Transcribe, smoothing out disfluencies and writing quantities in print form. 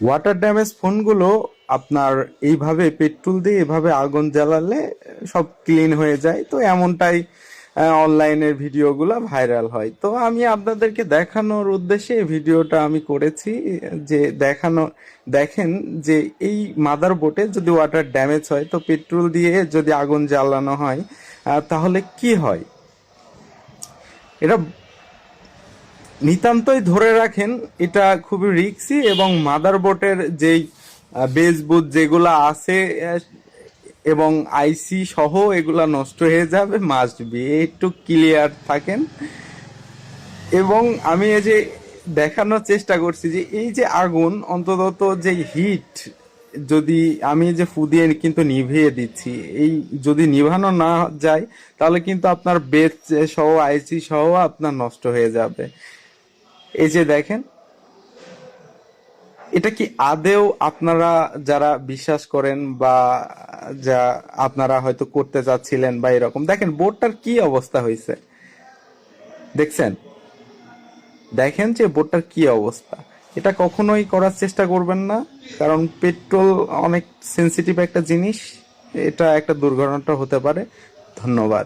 Water damage ফোনগুলো আপনার এইভাবে পেট্রোল দিয়ে এভাবে আগুন জ্বালালে সব ক্লিন হয়ে যায়, তো এমনটাই অনলাইনের ভিডিওগুলো ভাইরাল হয়। তো আমি আপনাদেরকে দেখানোর উদ্দেশ্যে এই ভিডিওটা আমি করেছি, যে দেখেন যে এই মাদারবোর্ডে যদি ওয়াটার ড্যামেজ হয়, তো পেট্রোল দিয়ে যদি আগুন জ্বালানো হয় তাহলে কি হয়। এটা নিতান্তই ধরে রাখেন, এটা খুবই রিস্কি, এবং মাদারবোর্ডের যেই বেস বুথ যেগুলা আছে এবং আইসি সহ এগুলা নষ্ট হয়ে যাবে, মাস্ট বি, একটু ক্লিয়ার থাকেন। এবং আমি এই যে দেখানোর চেষ্টা করছি যে এই যে আগুন অন্তত যে হিট, যদি আমি যে ফু দিয়ে কিন্তু নিভিয়ে দিচ্ছি, এই যদি নিভানো না যায় তাহলে কিন্তু আপনার বেস সহ আইসি সহ আপনার নষ্ট হয়ে যাবে। এই যে দেখেন, এটা কি আদেও আপনারা যারা বিশ্বাস করেন বা যা আপনারা হয়তো করতে চাচ্ছিলেন বা এরকম, দেখেন বোর্ডটার কি অবস্থা হয়েছে, দেখছেন? দেখেন যে বোর্ডটার কি অবস্থা। এটা কখনোই করার চেষ্টা করবেন না, কারণ পেট্রোল অনেক সেনসিটিভ একটা জিনিস, এটা একটা দুর্ঘটনা হতে পারে। ধন্যবাদ।